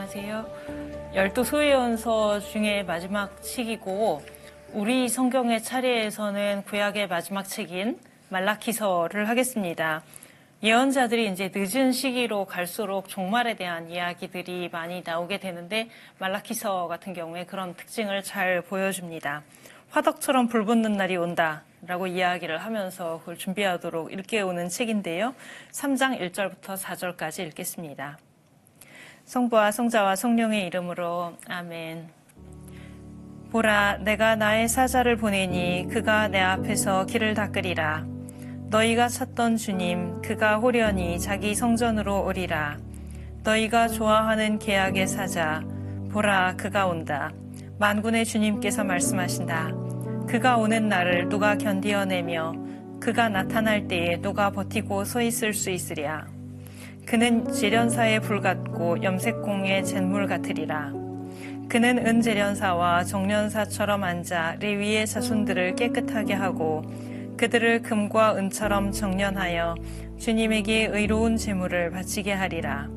안녕하세요. 12소위원서 중에 마지막 책이고 우리 성경의 차례에서는 구약의 마지막 책인 말라키서를 하겠습니다. 예언자들이 이제 늦은 시기로 갈수록 종말에 대한 이야기들이 많이 나오게 되는데 말라키서 같은 경우에 그런 특징을 잘 보여줍니다. 화덕처럼 불붙는 날이 온다라고 이야기를 하면서 그걸 준비하도록 읽게오는 책인데요. 3장 1절부터 4절까지 읽겠습니다. 성부와 성자와 성령의 이름으로 아멘. 보라, 내가 나의 사자를 보내니 그가 내 앞에서 길을 닦으리라. 너희가 찾던 주님, 그가 호련히 자기 성전으로 오리라. 너희가 좋아하는 계약의 사자, 보라, 그가 온다. 만군의 주님께서 말씀하신다. 그가 오는 날을 누가 견디어내며 그가 나타날 때에 누가 버티고 서 있을 수 있으랴. 그는 재련사의 불 같고 염색공의 잿물 같으리라. 그는 은재련사와 정련사처럼 앉아 레위의 자손들을 깨끗하게 하고 그들을 금과 은처럼 정련하여 주님에게 의로운 제물을 바치게 하리라.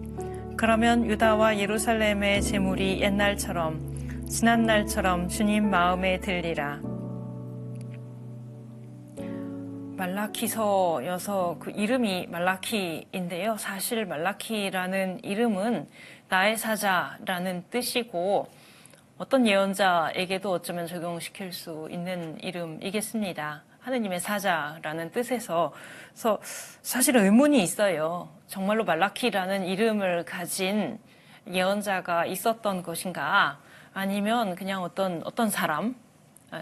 그러면 유다와 예루살렘의 제물이 옛날처럼 지난 날처럼 주님 마음에 들리라. 말라키서여서 그 이름이 말라키인데요. 사실 말라키라는 이름은 나의 사자라는 뜻이고 어떤 예언자에게도 어쩌면 적용시킬 수 있는 이름이겠습니다. 하느님의 사자라는 뜻에서 그래서 사실 의문이 있어요. 정말로 말라키라는 이름을 가진 예언자가 있었던 것인가? 아니면 그냥 어떤 사람,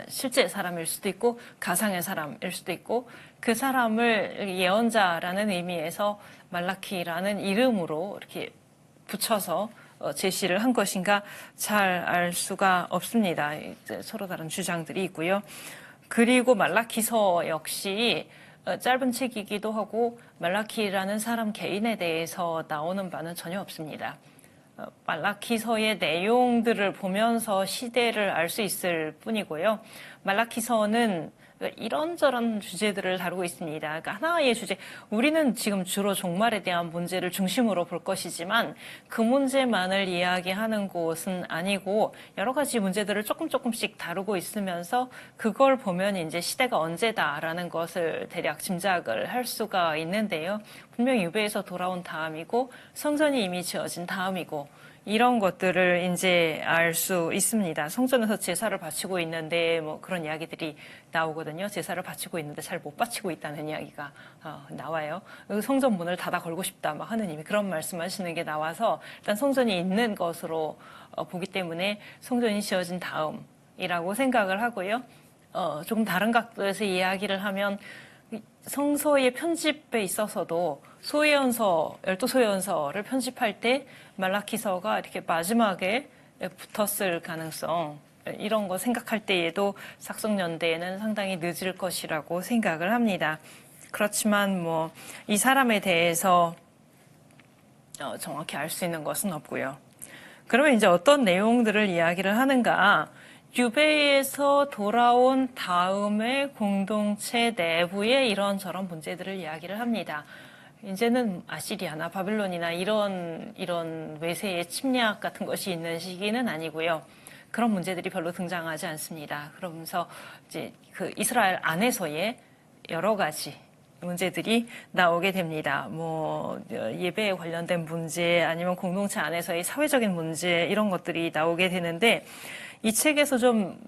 실제 사람일 수도 있고 가상의 사람일 수도 있고 그 사람을 예언자라는 의미에서 말라키라는 이름으로 이렇게 붙여서 제시를 한 것인가 잘 알 수가 없습니다. 서로 다른 주장들이 있고요. 그리고 말라키서 역시 짧은 책이기도 하고 말라키라는 사람 개인에 대해서 나오는 바는 전혀 없습니다. 말라키서의 내용들을 보면서 시대를 알 수 있을 뿐이고요. 말라키서는 이런저런 주제들을 다루고 있습니다. 그러니까 하나의 주제, 우리는 지금 주로 종말에 대한 문제를 중심으로 볼 것이지만 그 문제만을 이야기하는 곳은 아니고 여러 가지 문제들을 조금씩 다루고 있으면서 그걸 보면 이제 시대가 언제다라는 것을 대략 짐작을 할 수가 있는데요. 분명 유배에서 돌아온 다음이고 성전이 이미 지어진 다음이고 이런 것들을 이제 알 수 있습니다. 성전에서 제사를 바치고 있는데 뭐 그런 이야기들이 나오거든요. 제사를 바치고 있는데 잘 못 바치고 있다는 이야기가 나와요. 성전 문을 닫아 걸고 싶다. 막 하느님이 그런 말씀하시는 게 나와서 일단 성전이 있는 것으로 보기 때문에 성전이 지어진 다음이라고 생각을 하고요. 조금 다른 각도에서 이야기를 하면 성서의 편집에 있어서도 소위원서, 12소위원서를 편집할 때 말라키서가 이렇게 마지막에 붙었을 가능성, 이런 거 생각할 때에도 삭성연대에는 상당히 늦을 것이라고 생각을 합니다. 그렇지만 뭐 이 사람에 대해서 정확히 알 수 있는 것은 없고요. 그러면 이제 어떤 내용들을 이야기를 하는가? 유배에서 돌아온 다음에 공동체 내부의 이런저런 문제들을 이야기를 합니다. 이제는 아시리아나 바빌론이나 이런 외세의 침략 같은 것이 있는 시기는 아니고요. 그런 문제들이 별로 등장하지 않습니다. 그러면서 이제 그 이스라엘 안에서의 여러 가지 문제들이 나오게 됩니다. 뭐 예배에 관련된 문제 아니면 공동체 안에서의 사회적인 문제 이런 것들이 나오게 되는데 이 책에서 좀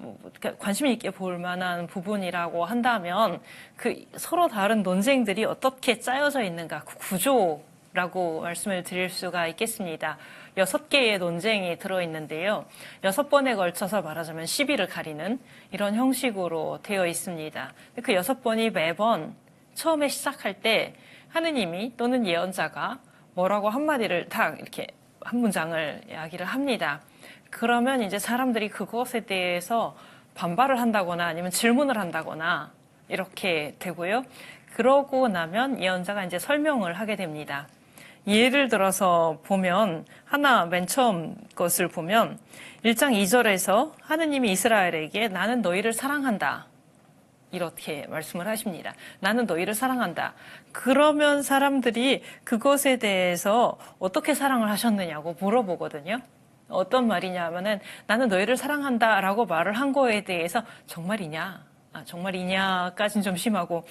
관심 있게 볼 만한 부분이라고 한다면 그 서로 다른 논쟁들이 어떻게 짜여져 있는가 그 구조라고 말씀을 드릴 수가 있겠습니다. 6개의 논쟁이 들어있는데요. 6번에 걸쳐서 말하자면 시비를 가리는 이런 형식으로 되어 있습니다. 그 6번이 매번 처음에 시작할 때 하느님이 또는 예언자가 뭐라고 한마디를 딱 이렇게 한 문장을 이야기를 합니다. 그러면 이제 사람들이 그것에 대해서 반발을 한다거나 아니면 질문을 한다거나 이렇게 되고요. 그러고 나면 예언자가 이제 설명을 하게 됩니다. 예를 들어서 보면 하나 맨 처음 것을 보면 1장 2절에서 하느님이 이스라엘에게 나는 너희를 사랑한다. 이렇게 말씀을 하십니다. 나는 너희를 사랑한다. 그러면 사람들이 그것에 대해서 어떻게 사랑을 하셨느냐고 물어보거든요. 어떤 말이냐 하면은 나는 너희를 사랑한다라고 말을 한 거에 대해서 정말이냐? 정말이냐까지는 좀 심하고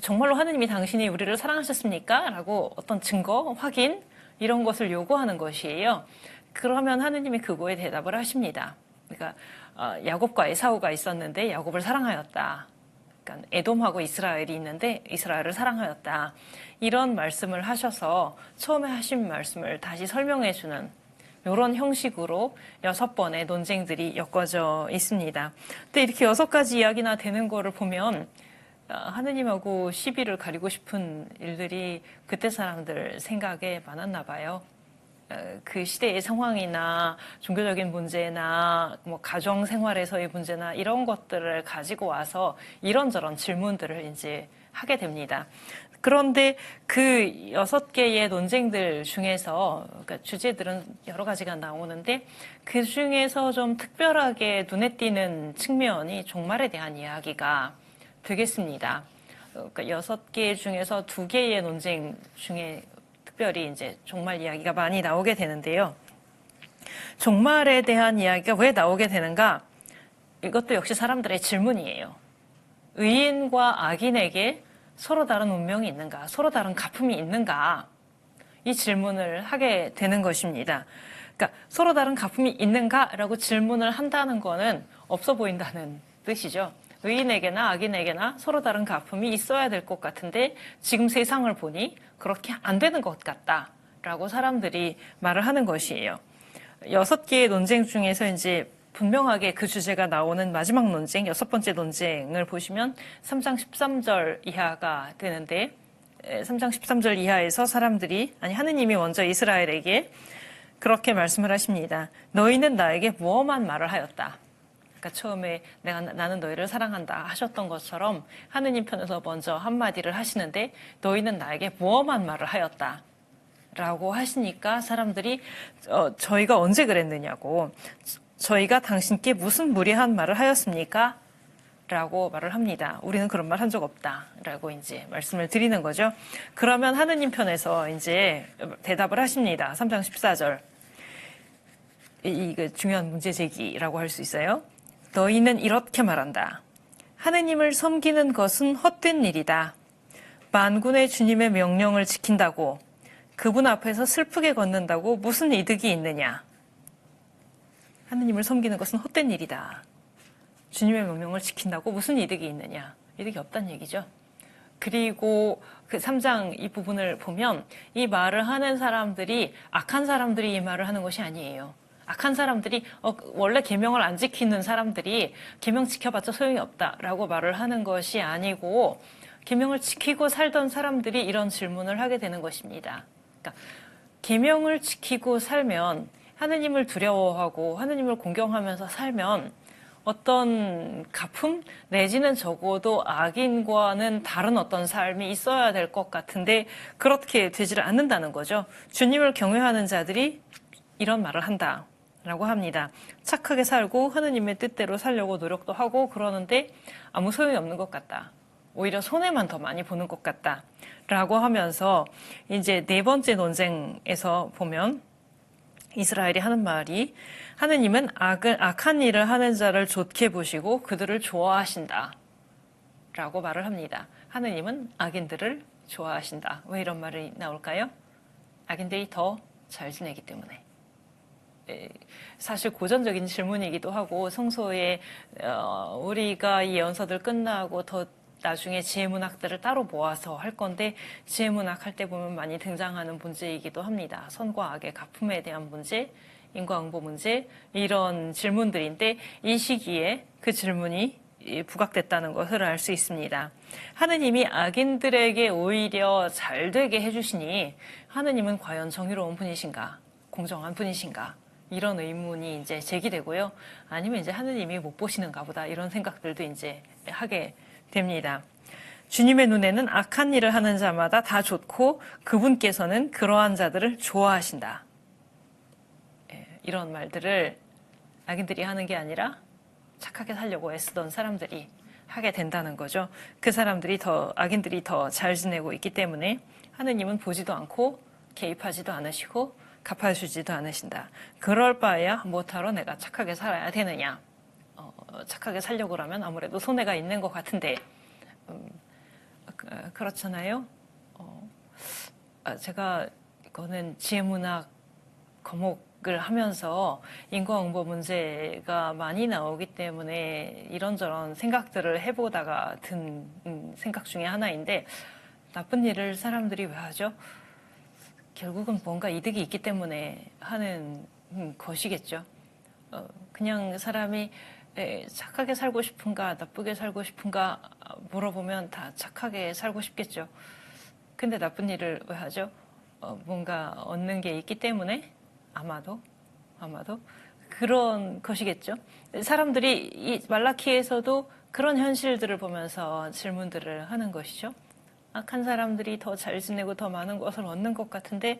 정말로 하느님이 당신이 우리를 사랑하셨습니까? 라고 어떤 증거, 확인 이런 것을 요구하는 것이에요. 그러면 하느님이 그거에 대답을 하십니다. 그러니까 야곱과 에사우가 있었는데 야곱을 사랑하였다. 그러니까 에돔하고 이스라엘이 있는데 이스라엘을 사랑하였다. 이런 말씀을 하셔서 처음에 하신 말씀을 다시 설명해 주는 이런 형식으로 6번의 논쟁들이 엮어져 있습니다. 근데 이렇게 6가지 이야기나 되는 거를 보면 하느님하고 시비를 가리고 싶은 일들이 그때 사람들 생각에 많았나 봐요. 그 시대의 상황이나 종교적인 문제나 뭐 가정 생활에서의 문제나 이런 것들을 가지고 와서 이런저런 질문들을 이제 하게 됩니다. 그런데 그 6개의 논쟁들 중에서 그러니까 주제들은 여러 가지가 나오는데 그 중에서 좀 특별하게 눈에 띄는 측면이 종말에 대한 이야기가 되겠습니다. 그러니까 6개 중에서 2개의 논쟁 중에 특별히 이제 종말 이야기가 많이 나오게 되는데요. 종말에 대한 이야기가 왜 나오게 되는가? 이것도 역시 사람들의 질문이에요. 의인과 악인에게 서로 다른 운명이 있는가? 서로 다른 가품이 있는가? 이 질문을 하게 되는 것입니다. 그러니까 서로 다른 가품이 있는가라고 질문을 한다는 거는 없어 보인다는 뜻이죠. 의인에게나 악인에게나 서로 다른 가품이 있어야 될 것 같은데 지금 세상을 보니 그렇게 안 되는 것 같다라고 사람들이 말을 하는 것이에요. 6개의 논쟁 중에서 이제 분명하게 그 주제가 나오는 마지막 논쟁, 6번째 논쟁을 보시면 3장 13절 이하가 되는데 3장 13절 이하에서 사람들이 하느님이 먼저 이스라엘에게 그렇게 말씀을 하십니다. 너희는 나에게 무엄한 말을 하였다. 그러니까 처음에 나는 너희를 사랑한다 하셨던 것처럼 하느님 편에서 먼저 한마디를 하시는데 너희는 나에게 무엄한 말을 하였다. 라고 하시니까 사람들이 저희가 언제 그랬느냐고 저희가 당신께 무슨 무례한 말을 하였습니까? 라고 말을 합니다. 우리는 그런 말 한 적 없다. 라고 이제 말씀을 드리는 거죠. 그러면 하느님 편에서 이제 대답을 하십니다. 3장 14절. 이거 중요한 문제 제기라고 할 수 있어요. 너희는 이렇게 말한다. 하느님을 섬기는 것은 헛된 일이다. 만군의 주님의 명령을 지킨다고 그분 앞에서 슬프게 걷는다고 무슨 이득이 있느냐. 하느님을 섬기는 것은 헛된 일이다. 주님의 명령을 지킨다고 무슨 이득이 있느냐. 이득이 없다는 얘기죠. 그리고 그 3장 이 부분을 보면 이 말을 하는 사람들이 악한 사람들이 이 말을 하는 것이 아니에요. 악한 사람들이 원래 계명을 안 지키는 사람들이 계명 지켜봤자 소용이 없다라고 말을 하는 것이 아니고 계명을 지키고 살던 사람들이 이런 질문을 하게 되는 것입니다. 그러니까 계명을 지키고 살면 하느님을 두려워하고 하느님을 공경하면서 살면 어떤 가품 내지는 적어도 악인과는 다른 어떤 삶이 있어야 될 것 같은데 그렇게 되지를 않는다는 거죠. 주님을 경외하는 자들이 이런 말을 한다라고 합니다. 착하게 살고 하느님의 뜻대로 살려고 노력도 하고 그러는데 아무 소용이 없는 것 같다. 오히려 손해만 더 많이 보는 것 같다. 라고 하면서 이제 4번째 논쟁에서 보면 이스라엘이 하는 말이 하느님은 악한 일을 하는 자를 좋게 보시고 그들을 좋아하신다. 라고 말을 합니다. 하느님은 악인들을 좋아하신다. 왜 이런 말이 나올까요? 악인들이 더 잘 지내기 때문에. 사실 고전적인 질문이기도 하고 성소에 우리가 이 연서들 끝나고 더 나중에 지혜문학들을 따로 모아서 할 건데 지혜문학 할 때 보면 많이 등장하는 문제이기도 합니다. 선과 악의 가품에 대한 문제, 인과응보 문제 이런 질문들인데 이 시기에 그 질문이 부각됐다는 것을 알 수 있습니다. 하느님이 악인들에게 오히려 잘 되게 해주시니 하느님은 과연 정의로운 분이신가? 공정한 분이신가? 이런 의문이 이제 제기되고요. 아니면 이제 하느님이 못 보시는가 보다 이런 생각들도 이제 하게 됩니다. 주님의 눈에는 악한 일을 하는 자마다 다 좋고 그분께서는 그러한 자들을 좋아하신다. 이런 말들을 악인들이 하는 게 아니라 착하게 살려고 애쓰던 사람들이 하게 된다는 거죠. 그 사람들이 악인들이 더 잘 지내고 있기 때문에 하느님은 보지도 않고 개입하지도 않으시고 갚아주지도 않으신다. 그럴 바에야 못하러 내가 착하게 살아야 되느냐. 착하게 살려고 하면 아무래도 손해가 있는 것 같은데 그렇잖아요. 제가 이거는 지혜문학 과목을 하면서 인과응보 문제가 많이 나오기 때문에 이런저런 생각들을 해보다가 든 생각 중에 하나인데, 나쁜 일을 사람들이 왜 하죠? 결국은 뭔가 이득이 있기 때문에 하는 것이겠죠. 그냥 사람이 착하게 살고 싶은가 나쁘게 살고 싶은가 물어보면 다 착하게 살고 싶겠죠. 근데 나쁜 일을 왜 하죠? 뭔가 얻는 게 있기 때문에 아마도 그런 것이겠죠. 사람들이 이 말라키에서도 그런 현실들을 보면서 질문들을 하는 것이죠. 악한 사람들이 더 잘 지내고 더 많은 것을 얻는 것 같은데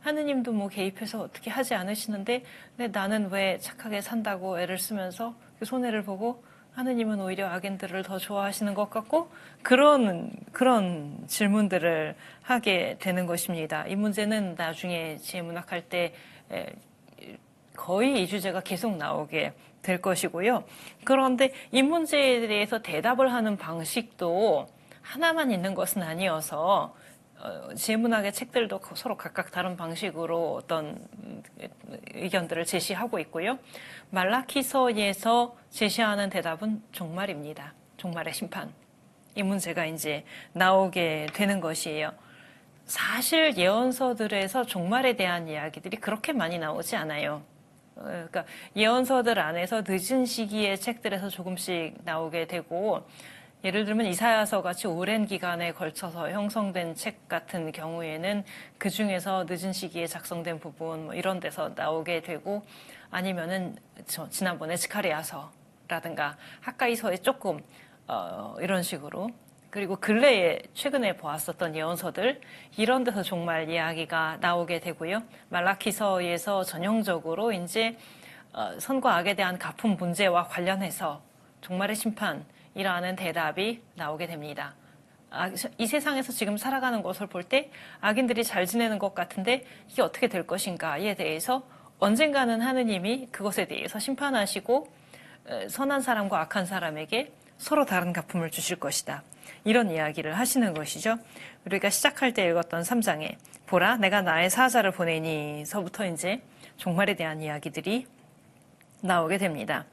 하느님도 뭐 개입해서 어떻게 하지 않으시는데 나는 왜 착하게 산다고 애를 쓰면서 그 손해를 보고 하느님은 오히려 악인들을 더 좋아하시는 것 같고, 그런 질문들을 하게 되는 것입니다. 이 문제는 나중에 지혜문학할 때 거의 이 주제가 계속 나오게 될 것이고요. 그런데 이 문제에 대해서 대답을 하는 방식도 하나만 있는 것은 아니어서 지혜문학의 책들도 서로 각각 다른 방식으로 어떤 의견들을 제시하고 있고요. 말라키서에서 제시하는 대답은 종말입니다. 종말의 심판. 이 문제가 이제 나오게 되는 것이에요. 사실 예언서들에서 종말에 대한 이야기들이 그렇게 많이 나오지 않아요. 그러니까 예언서들 안에서 늦은 시기의 책들에서 조금씩 나오게 되고, 예를 들면 이사야서 같이 오랜 기간에 걸쳐서 형성된 책 같은 경우에는 그 중에서 늦은 시기에 작성된 부분 뭐 이런 데서 나오게 되고, 아니면은 지난번에 스가랴서라든가 학가이서에 조금 이런 식으로, 그리고 근래에 최근에 보았었던 예언서들 이런 데서 종말 이야기가 나오게 되고요. 말라키서에서 전형적으로 이제 선과 악에 대한 가품 문제와 관련해서 종말의 심판이라는 대답이 나오게 됩니다. 이 세상에서 지금 살아가는 것을 볼 때 악인들이 잘 지내는 것 같은데 이게 어떻게 될 것인가에 대해서 언젠가는 하느님이 그것에 대해서 심판하시고 선한 사람과 악한 사람에게 서로 다른 갚음을 주실 것이다. 이런 이야기를 하시는 것이죠. 우리가 시작할 때 읽었던 3장에 보라 내가 나의 사자를 보내니서부터 이제 종말에 대한 이야기들이 나오게 됩니다.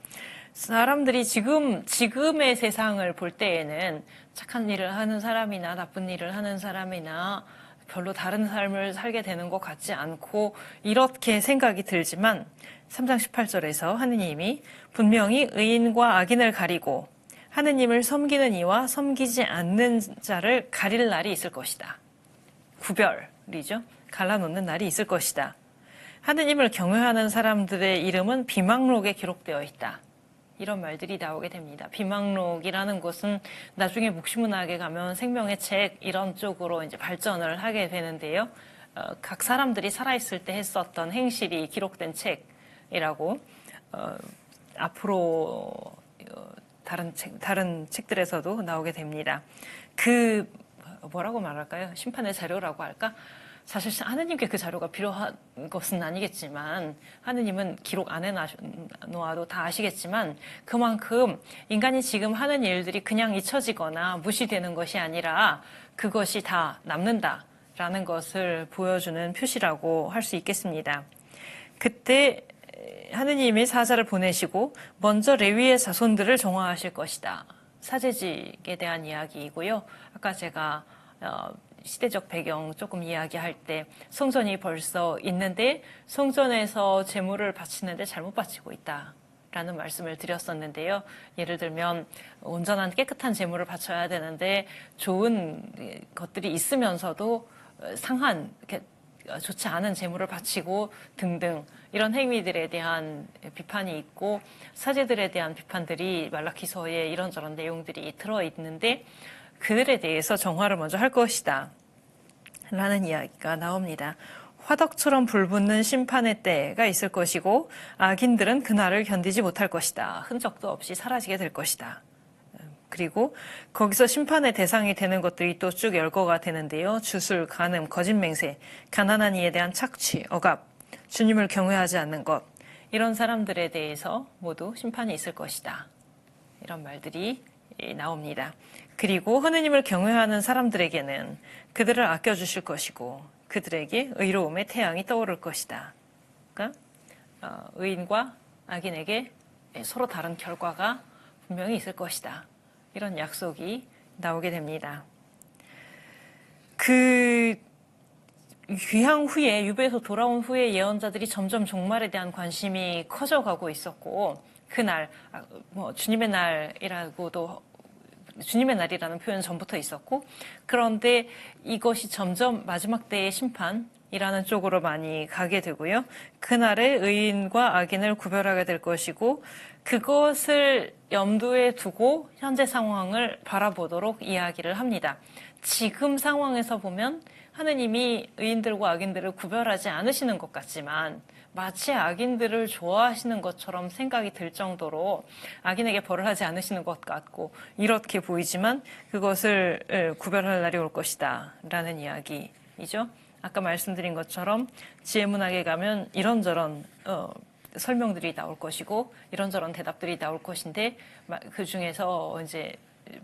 사람들이 지금의 세상을 볼 때에는 착한 일을 하는 사람이나 나쁜 일을 하는 사람이나 별로 다른 삶을 살게 되는 것 같지 않고 이렇게 생각이 들지만 3장 18절에서 하느님이 분명히 의인과 악인을 가리고 하느님을 섬기는 이와 섬기지 않는 자를 가릴 날이 있을 것이다. 구별이죠. 갈라놓는 날이 있을 것이다. 하느님을 경외하는 사람들의 이름은 비망록에 기록되어 있다. 이런 말들이 나오게 됩니다. 비망록이라는 것은 나중에 묵시문학에 가면 생명의 책 이런 쪽으로 이제 발전을 하게 되는데요. 각 사람들이 살아있을 때 했었던 행실이 기록된 책이라고 앞으로 다른 책들에서도 나오게 됩니다. 뭐라고 말할까요? 심판의 자료라고 할까? 사실 하느님께 그 자료가 필요한 것은 아니겠지만 하느님은 기록 안 해놓아도 다 아시겠지만 그만큼 인간이 지금 하는 일들이 그냥 잊혀지거나 무시되는 것이 아니라 그것이 다 남는다라는 것을 보여주는 표시라고 할 수 있겠습니다. 그때 하느님이 사자를 보내시고 먼저 레위의 자손들을 정화하실 것이다. 사제직에 대한 이야기이고요. 아까 제가 시대적 배경 조금 이야기할 때 성전이 벌써 있는데 성전에서 제물을 바치는데 잘못 바치고 있다라는 말씀을 드렸었는데요. 예를 들면 온전한 깨끗한 제물을 바쳐야 되는데 좋은 것들이 있으면서도 상한 좋지 않은 제물을 바치고 등등 이런 행위들에 대한 비판이 있고 사제들에 대한 비판들이 말라키서에 이런저런 내용들이 들어있는데 그들에 대해서 정화를 먼저 할 것이다 라는 이야기가 나옵니다. 화덕처럼 불붙는 심판의 때가 있을 것이고 악인들은 그날을 견디지 못할 것이다. 흔적도 없이 사라지게 될 것이다. 그리고 거기서 심판의 대상이 되는 것들이 또 쭉 열거가 되는데요. 주술, 간음, 거짓 맹세, 가난한 이에 대한 착취, 억압, 주님을 경외하지 않는 것, 이런 사람들에 대해서 모두 심판이 있을 것이다. 이런 말들이 나옵니다. 그리고 하느님을 경외하는 사람들에게는 그들을 아껴주실 것이고 그들에게 의로움의 태양이 떠오를 것이다. 그러니까 의인과 악인에게 서로 다른 결과가 분명히 있을 것이다. 이런 약속이 나오게 됩니다. 그 귀향 후에, 유배에서 돌아온 후에 예언자들이 점점 종말에 대한 관심이 커져가고 있었고, 그날, 주님의 날이라고도, 주님의 날이라는 표현은 전부터 있었고, 그런데 이것이 점점 마지막 때의 심판이라는 쪽으로 많이 가게 되고요. 그날에 의인과 악인을 구별하게 될 것이고, 그것을 염두에 두고 현재 상황을 바라보도록 이야기를 합니다. 지금 상황에서 보면 하느님이 의인들과 악인들을 구별하지 않으시는 것 같지만 마치 악인들을 좋아하시는 것처럼 생각이 들 정도로 악인에게 벌을 하지 않으시는 것 같고 이렇게 보이지만 그것을 구별할 날이 올 것이다 라는 이야기이죠. 아까 말씀드린 것처럼 지혜문학에 가면 이런저런 설명들이 나올 것이고 이런저런 대답들이 나올 것인데 그 중에서 이제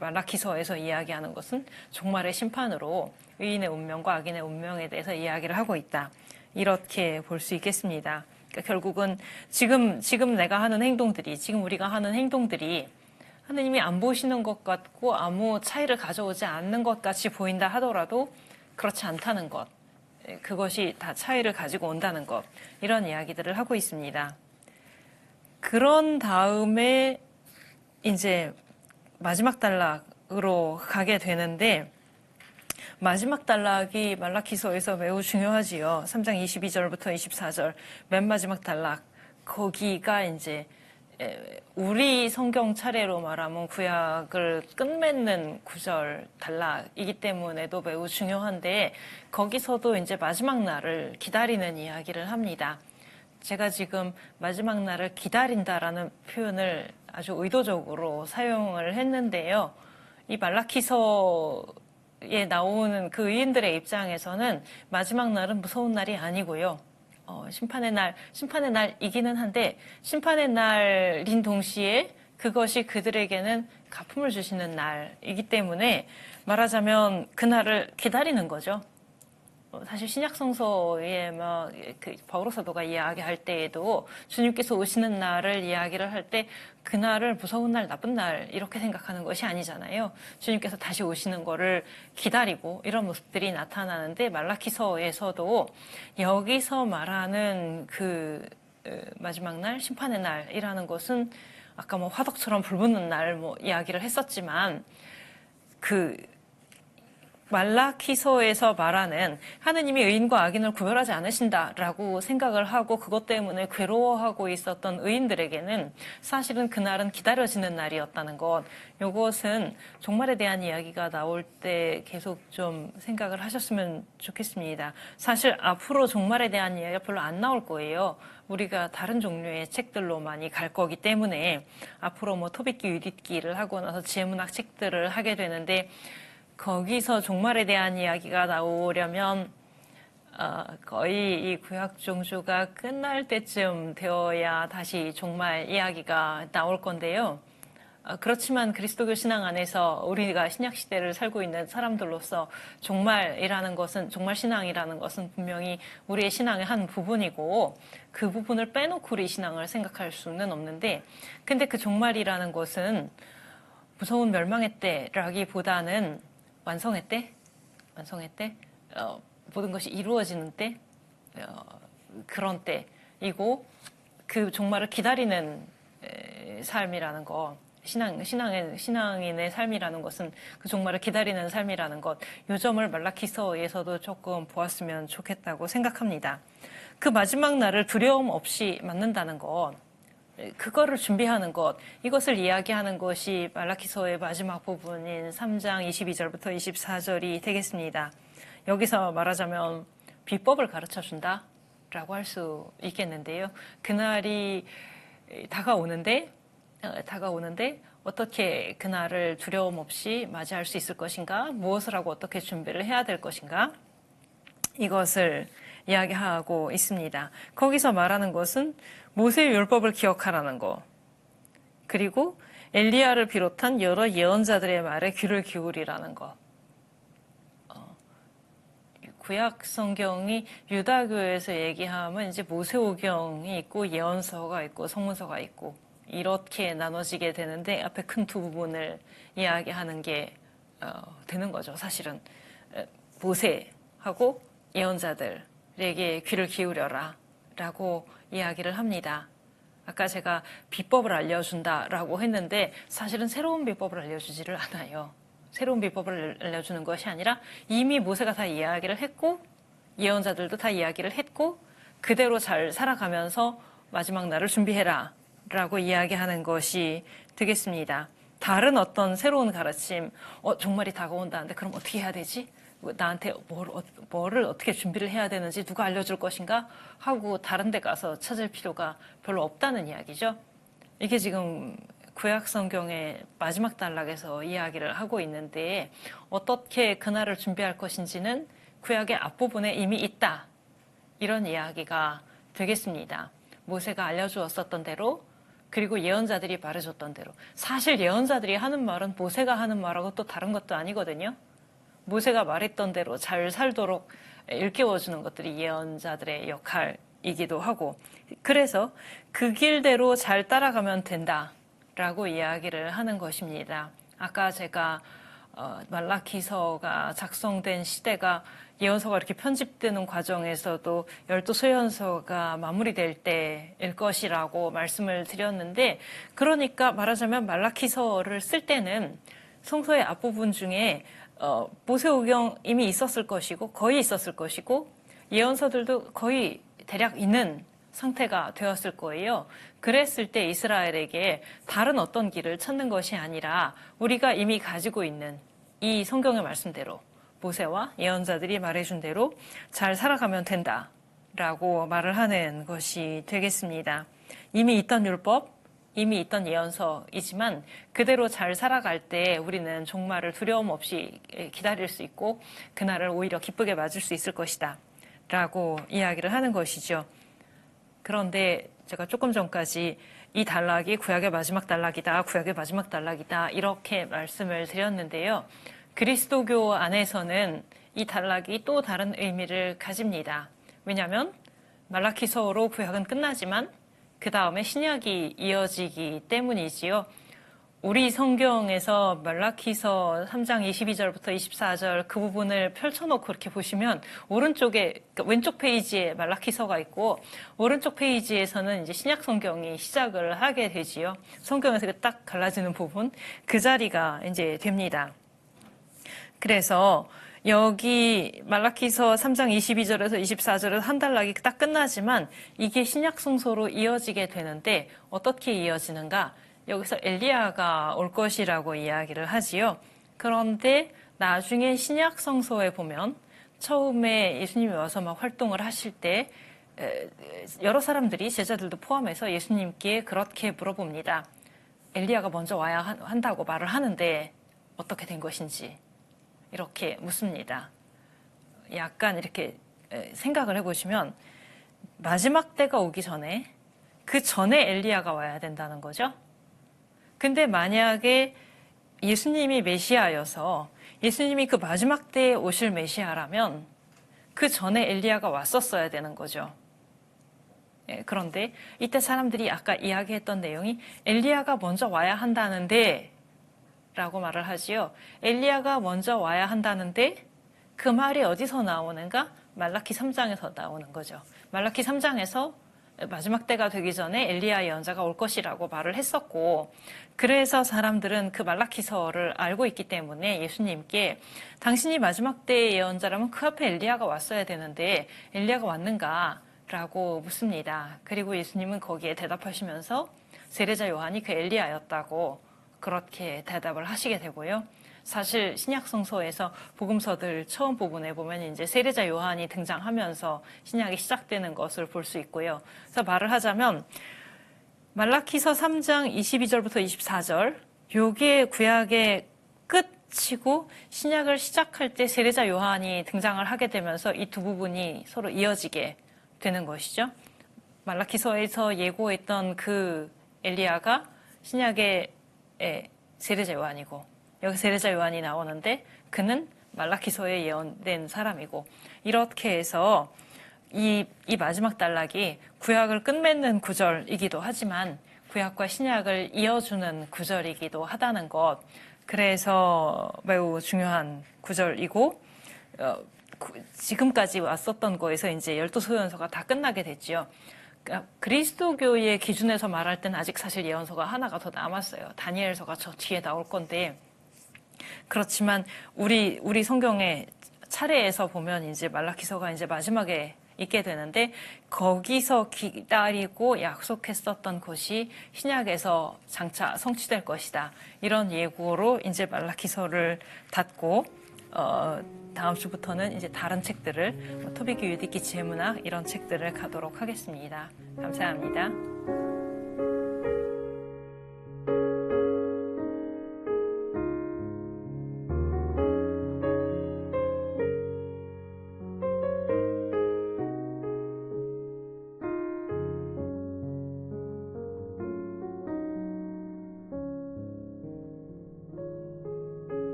말라기서에서 이야기하는 것은 종말의 심판으로 의인의 운명과 악인의 운명에 대해서 이야기를 하고 있다. 이렇게 볼 수 있겠습니다. 그러니까 결국은 지금 내가 하는 행동들이, 지금 우리가 하는 행동들이 하느님이 안 보시는 것 같고 아무 차이를 가져오지 않는 것 같이 보인다 하더라도 그렇지 않다는 것. 그것이 다 차이를 가지고 온다는 것. 이런 이야기들을 하고 있습니다. 그런 다음에 이제 마지막 단락으로 가게 되는데 마지막 단락이 말라기서에서 매우 중요하지요. 3장 22절부터 24절 맨 마지막 단락 거기가 이제 우리 성경 차례로 말하면 구약을 끝맺는 구절 단락이기 때문에도 매우 중요한데 거기서도 이제 마지막 날을 기다리는 이야기를 합니다. 제가 지금 마지막 날을 기다린다라는 표현을 아주 의도적으로 사용을 했는데요. 이 말라기서에 나오는 그 의인들의 입장에서는 마지막 날은 무서운 날이 아니고요. 심판의 날이기는 한데 심판의 날인 동시에 그것이 그들에게는 가품을 주시는 날이기 때문에 말하자면 그날을 기다리는 거죠. 사실 신약성서에 그 바오로 사도가 이야기할 때에도 주님께서 오시는 날을 이야기를 할 때 그날을 무서운 날, 나쁜 날 이렇게 생각하는 것이 아니잖아요. 주님께서 다시 오시는 거를 기다리고 이런 모습들이 나타나는데 말라기서에서도 여기서 말하는 그 마지막 날, 심판의 날이라는 것은 아까 화덕처럼 불붙는 날 이야기를 했었지만 그 말라기서에서 말하는 하느님이 의인과 악인을 구별하지 않으신다라고 생각을 하고 그것 때문에 괴로워하고 있었던 의인들에게는 사실은 그날은 기다려지는 날이었다는 것. 이것은 종말에 대한 이야기가 나올 때 계속 좀 생각을 하셨으면 좋겠습니다. 사실 앞으로 종말에 대한 이야기가 별로 안 나올 거예요. 우리가 다른 종류의 책들로 많이 갈 거기 때문에 앞으로 토빗기, 유릿기를 하고 나서 지혜문학 책들을 하게 되는데 거기서 종말에 대한 이야기가 나오려면 거의 이 구약 종주가 끝날 때쯤 되어야 다시 종말 이야기가 나올 건데요. 그렇지만 그리스도교 신앙 안에서 우리가 신약 시대를 살고 있는 사람들로서 종말이라는 것은 종말 신앙이라는 것은 분명히 우리의 신앙의 한 부분이고 그 부분을 빼놓고 우리 신앙을 생각할 수는 없는데 근데 그 종말이라는 것은 무서운 멸망의 때라기보다는 완성의 때, 모든 것이 이루어지는 때, 그런 때이고, 그 종말을 기다리는 삶이라는 것, 신앙인의 삶이라는 것은 그 종말을 기다리는 삶이라는 것, 요 점을 말라기서에서도 조금 보았으면 좋겠다고 생각합니다. 그 마지막 날을 두려움 없이 맞는다는 것, 그거를 준비하는 것, 이것을 이야기하는 것이 말라기서의 마지막 부분인 3장 22절부터 24절이 되겠습니다. 여기서 말하자면 비법을 가르쳐준다 라고 할 수 있겠는데요. 그날이 다가오는데 어떻게 그날을 두려움 없이 맞이할 수 있을 것인가, 무엇을 하고 어떻게 준비를 해야 될 것인가, 이것을 이야기하고 있습니다. 거기서 말하는 것은 모세의 율법을 기억하라는 거, 그리고 엘리야를 비롯한 여러 예언자들의 말에 귀를 기울이라는 것. 구약 성경이 유다교에서 얘기하면 이제 모세오경이 있고 예언서가 있고 성문서가 있고 이렇게 나눠지게 되는데 앞에 큰 두 부분을 이야기하는 게 되는 거죠. 사실은 모세하고 예언자들에게 귀를 기울여라 라고 이야기를 합니다. 아까 제가 비법을 알려준다라고 했는데 사실은 새로운 비법을 알려주지를 않아요. 새로운 비법을 알려주는 것이 아니라 이미 모세가 다 이야기를 했고 예언자들도 다 이야기를 했고 그대로 잘 살아가면서 마지막 날을 준비해라 라고 이야기하는 것이 되겠습니다. 다른 어떤 새로운 가르침, 종말이 다가온다는데 그럼 어떻게 해야 되지? 나한테 뭐를 어떻게 준비를 해야 되는지 누가 알려줄 것인가? 하고 다른 데 가서 찾을 필요가 별로 없다는 이야기죠. 이게 지금 구약 성경의 마지막 단락에서 이야기를 하고 있는데 어떻게 그날을 준비할 것인지는 구약의 앞부분에 이미 있다. 이런 이야기가 되겠습니다. 모세가 알려주었었던 대로 그리고 예언자들이 말해줬던 대로 사실 예언자들이 하는 말은 모세가 하는 말하고 또 다른 것도 아니거든요. 모세가 말했던 대로 잘 살도록 일깨워주는 것들이 예언자들의 역할이기도 하고 그래서 그 길대로 잘 따라가면 된다라고 이야기를 하는 것입니다. 아까 제가 말라기서가 작성된 시대가 예언서가 이렇게 편집되는 과정에서도 12소현서가 마무리될 때일 것이라고 말씀을 드렸는데 그러니까 말하자면 말라기서를 쓸 때는 성서의 앞부분 중에 모세오경 이미 있었을 것이고 거의 있었을 것이고 예언서들도 거의 대략 있는 상태가 되었을 거예요. 그랬을 때 이스라엘에게 다른 어떤 길을 찾는 것이 아니라 우리가 이미 가지고 있는 이 성경의 말씀대로 모세와 예언자들이 말해준 대로 잘 살아가면 된다라고 말을 하는 것이 되겠습니다. 이미 있던 율법, 이미 있던 예언서이지만 그대로 잘 살아갈 때 우리는 종말을 두려움 없이 기다릴 수 있고 그날을 오히려 기쁘게 맞을 수 있을 것이다 라고 이야기를 하는 것이죠. 그런데 제가 조금 전까지 이 단락이 구약의 마지막 단락이다, 구약의 마지막 단락이다 이렇게 말씀을 드렸는데요. 그리스도교 안에서는 이 단락이 또 다른 의미를 가집니다. 왜냐하면 말라기서로 구약은 끝나지만 그 다음에 신약이 이어지기 때문이지요. 우리 성경에서 말라기서 3장 22절부터 24절 그 부분을 펼쳐놓고 이렇게 보시면 오른쪽에 왼쪽 페이지에 말라기서가 있고 오른쪽 페이지에서는 이제 신약 성경이 시작을 하게 되지요. 성경에서 딱 갈라지는 부분 그 자리가 이제 됩니다. 그래서 여기 말라기서 3장 22절에서 24절에서 한 단락이 딱 끝나지만 이게 신약 성서로 이어지게 되는데 어떻게 이어지는가? 여기서 엘리야가 올 것이라고 이야기를 하지요. 그런데 나중에 신약 성서에 보면 처음에 예수님이 와서 막 활동을 하실 때 여러 사람들이 제자들도 포함해서 예수님께 그렇게 물어봅니다. 엘리야가 먼저 와야 한다고 말을 하는데 어떻게 된 것인지 이렇게 묻습니다. 약간 이렇게 생각을 해보시면 마지막 때가 오기 전에 그 전에 엘리야가 와야 된다는 거죠. 근데 만약에 예수님이 메시아여서 예수님이 그 마지막 때에 오실 메시아라면 그 전에 엘리야가 왔었어야 되는 거죠. 그런데 이때 사람들이 아까 이야기했던 내용이 엘리야가 먼저 와야 한다는데 라고 말을 하지요. 엘리야가 먼저 와야 한다는데 그 말이 어디서 나오는가? 말라기 3장에서 나오는 거죠. 말라기 3장에서 마지막 때가 되기 전에 엘리야 예언자가 올 것이라고 말을 했었고 그래서 사람들은 그 말라기서를 알고 있기 때문에 예수님께 당신이 마지막 때의 예언자라면 그 앞에 엘리야가 왔어야 되는데 엘리야가 왔는가? 라고 묻습니다. 그리고 예수님은 거기에 대답하시면서 세례자 요한이 그 엘리야였다고 그렇게 대답을 하시게 되고요. 사실 신약 성서에서 복음서들 처음 부분에 보면 이제 세례자 요한이 등장하면서 신약이 시작되는 것을 볼 수 있고요. 그래서 말을 하자면 말라기서 3장 22절부터 24절 요게 구약의 끝 마치고 신약을 시작할 때 세례자 요한이 등장을 하게 되면서 이 두 부분이 서로 이어지게 되는 것이죠. 말라키서에서 예고했던 그 엘리야가 신약의 세례자 요한이고, 여기 세례자 요한이 나오는데 그는 말라키서에 예언된 사람이고, 이렇게 해서 이 마지막 단락이 구약을 끝맺는 구절이기도 하지만 구약과 신약을 이어주는 구절이기도 하다는 것, 그래서 매우 중요한 구절이고, 지금까지 왔었던 거에서 이제 12소연서가 다 끝나게 됐지요. 그러니까 그리스도교의 기준에서 말할 때는 아직 사실 예언서가 하나가 더 남았어요. 다니엘서가 저 뒤에 나올 건데, 그렇지만 우리 성경의 차례에서 보면 이제 말라키서가 이제 마지막에 있게 되는데, 거기서 기다리고 약속했었던 것이 신약에서 장차 성취될 것이다. 이런 예고로 이제 말라키서를 닫고, 다음 주부터는 이제 다른 책들을, 토비기 유디기 지혜문학 이런 책들을 가도록 하겠습니다. 감사합니다.